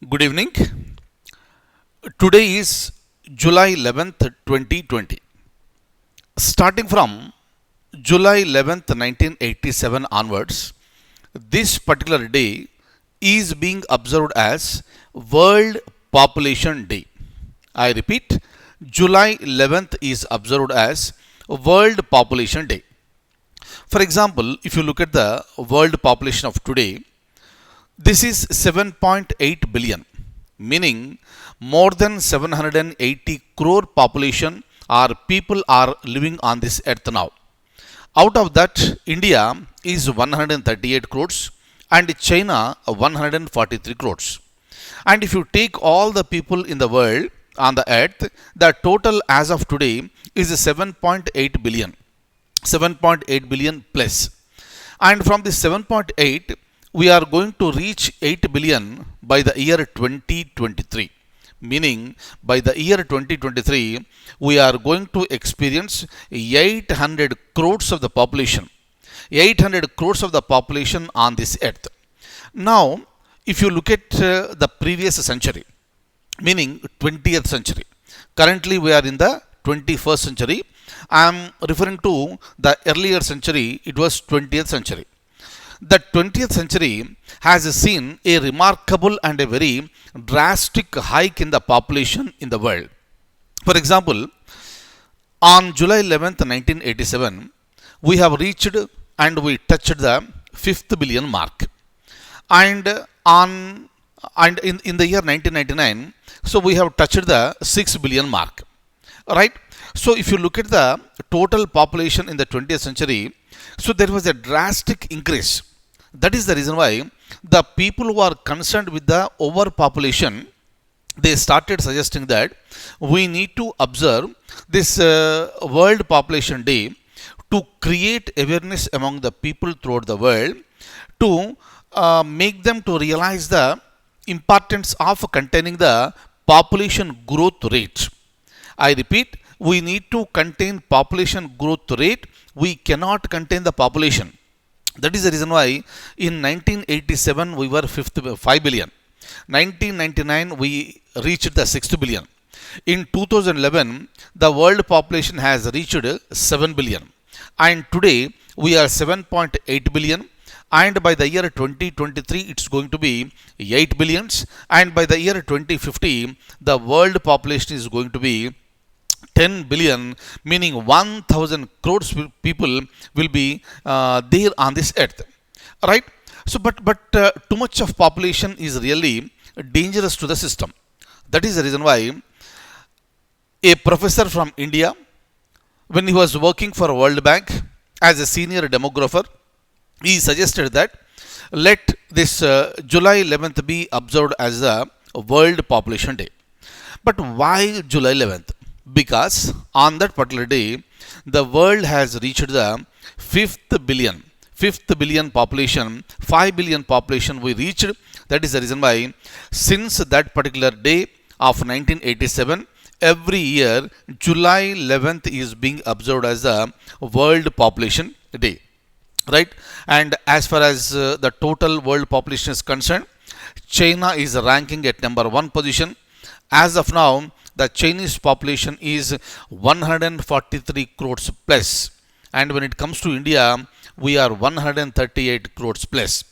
Good evening. Today is July 11th, 2020. Starting from July 11th, 1987 onwards, this particular day is being observed as World Population Day. I repeat, July 11th is observed as World Population Day. For example, if you look at the world population of today, this is 7.8 billion, meaning more than 780 crore population or people are living on this earth now. Out of that, India is 138 crores and China 143 crores. And if you take all the people in the world on the earth, the total as of today is 7.8 billion. 7.8 billion plus. And from this 7.8, we are going to reach 8 billion by the year 2023. Meaning, by the year 2023, we are going to experience 800 crores of the population. 800 crores of the population on this earth. Now, if you look at the previous century, meaning 20th century, currently we are in the 21st century. I am referring to the earlier century, it was 20th century. The 20th century has seen a remarkable and a very drastic hike in the population in the world. For example, on July 11th, 1987, we have reached and we touched the 5th billion mark. And in the year 1999, so we have touched the 6 billion mark. Right? So if you look at the total population in the 20th century, so there was a drastic increase. That is the reason why the people who are concerned with the overpopulation, they started suggesting that we need to observe this World Population Day to create awareness among the people throughout the world, to make them to realize the importance of containing the population growth rate. I repeat, we need to contain population growth rate. We cannot contain the population. That is the reason why in 1987 we were 5 billion. 1999 we reached the 6th billion. In 2011 the world population has reached 7 billion. And today we are 7.8 billion. And by the year 2023 it's going to be 8 billions. And by the year 2050 the world population is going to be 10 billion, meaning 1000 crores people will be there on this earth. Right? So, but too much of population is really dangerous to the system. That is the reason why a professor from India, when he was working for World Bank as a senior demographer, he suggested that let this July 11th be observed as the World Population Day. But why July 11th? Because on that particular day, the world has reached the 5th billion population, 5 billion population we reached. That is the reason why since that particular day of 1987, every year July 11th is being observed as the World Population Day. Right? And as far as the total world population is concerned, China is ranking at number 1 position. As of now, the Chinese population is 143 crores plus. And when it comes to India, we are 138 crores plus.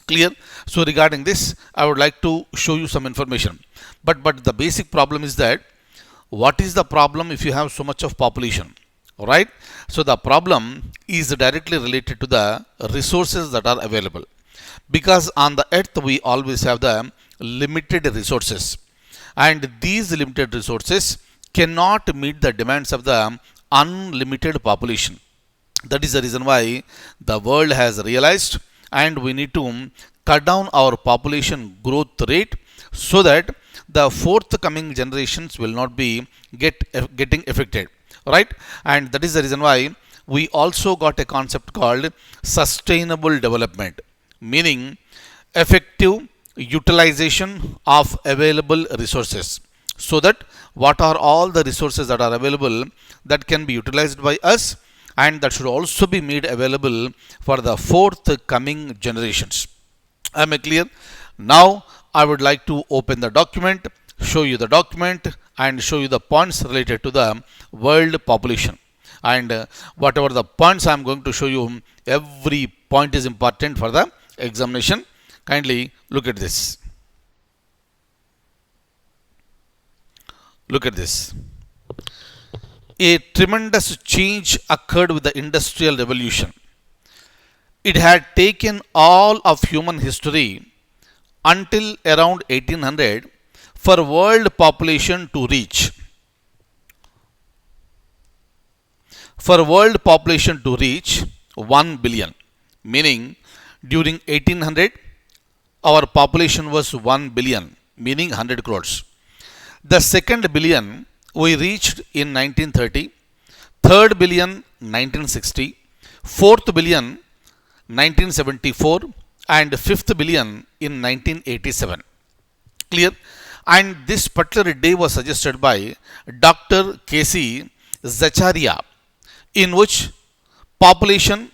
Clear? So regarding this, I would like to show you some information. But the basic problem is that, what is the problem if you have so much of population? Right? So the problem is directly related to the resources that are available. Because on the earth, we always have the limited resources. And these limited resources cannot meet the demands of the unlimited population. That is the reason why the world has realized and we need to cut down our population growth rate so that the forthcoming generations will not be getting affected. Right? And that is the reason why we also got a concept called sustainable development, meaning effective utilization of available resources, so that what are all the resources that are available that can be utilized by us, and that should also be made available for the forthcoming generations. Am I clear? Now I would like to open the document, show you the document, and show you the points related to the world population. And whatever the points I am going to show you, every point is important for the examination. Kindly look at this. Look at this. A tremendous change occurred with the Industrial Revolution. It had taken all of human history until around 1800 for world population to reach 1 billion, meaning during 1800 our population was 1 billion, meaning 100 crores. The second billion we reached in 1930, third billion 1960, fourth billion 1974, and fifth billion in 1987. Clear? And this particular day was suggested by Dr. K.C. Zaccharia, in which population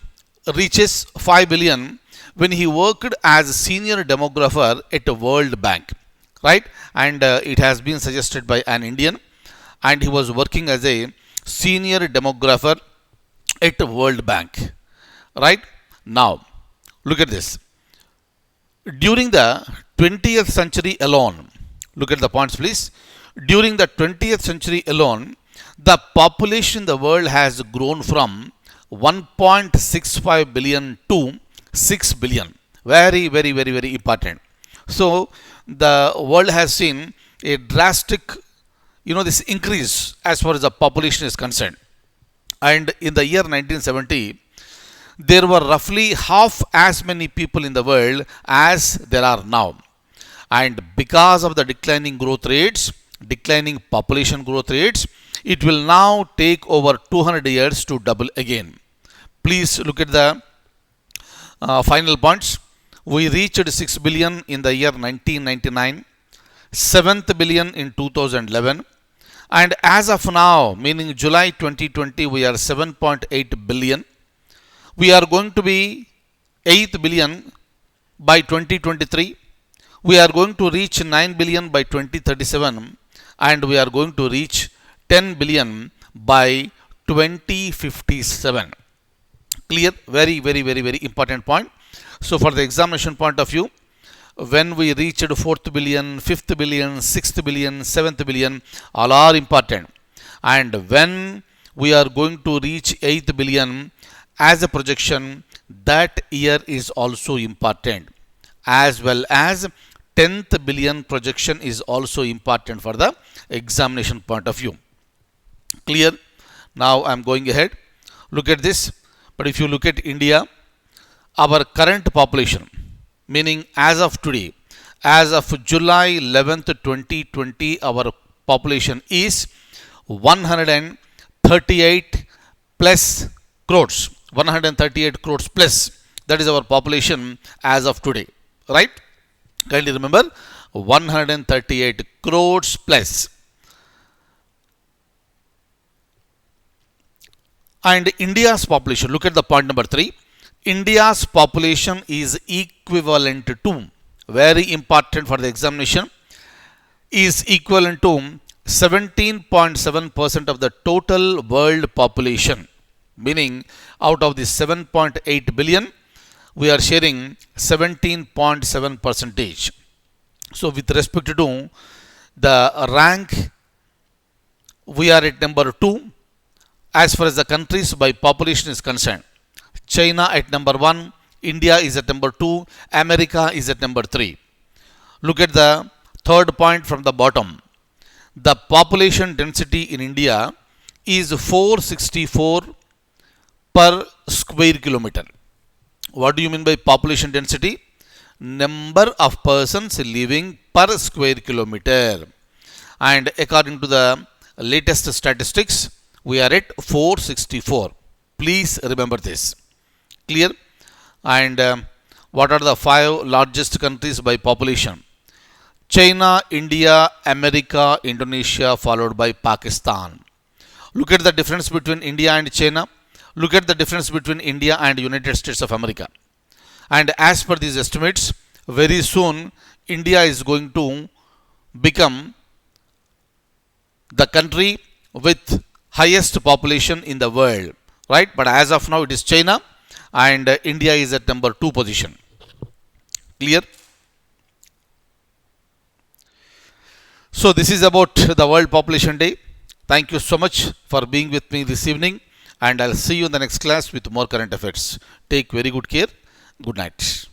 reaches 5 billion when he worked as senior demographer at a World Bank, right? And it has been suggested by an Indian, and he was working as a senior demographer at a World Bank, right? Now, look at this. During the 20th century alone, look at the points please. During the 20th century alone, the population in the world has grown from 1.65 billion to 6 billion. Very, very, very, very important. So, the world has seen a drastic, this increase as far as the population is concerned. And in the year 1970, there were roughly half as many people in the world as there are now. And because of the declining population growth rates, it will now take over 200 years to double again. Please look at the final points. We reached 6 billion in the year 1999, 7th billion in 2011, and as of now, meaning July 2020, we are 7.8 billion. We are going to be 8th billion by 2023. We are going to reach 9 billion by 2037, and we are going to reach 10 billion by 2057. Clear? Very, very, very, very important point. So, for the examination point of view, when we reached 4th billion, 5th billion, 6th billion, 7th billion, all are important. And when we are going to reach 8th billion as a projection, that year is also important, as well as 10th billion projection is also important for the examination point of view. Clear? Now I am going ahead. Look at this. But if you look at India, our current population, meaning as of today, as of July 11th, 2020, our population is 138 plus crores. 138 crores plus. That is our population as of today. Right? Kindly remember, 138 crores plus. And India's population, look at the point number 3. India's population is equivalent to, very important for the examination, is equivalent to 17.7% of the total world population. Meaning, out of the 7.8 billion, we are sharing 17.7 percentage. So, with respect to the rank, we are at number 2 as far as the countries by population is concerned. China at number 1, India is at number 2, America is at number 3. Look at the third point from the bottom. The population density in India is 464 per square kilometer. What do you mean by population density? Number of persons living per square kilometer. And according to the latest statistics, we are at 464. Please remember this. Clear? And what are the 5 largest countries by population? China, India, America, Indonesia, followed by Pakistan. Look at the difference between India and China. Look at the difference between India and United States of America. And as per these estimates, very soon India is going to become the country with highest population in the world, right? But as of now, it is China, and India is at number 2 position. Clear? So this is about the World Population Day. Thank you so much for being with me this evening, and I'll see you in the next class with more current affairs. Take very good care. Good night.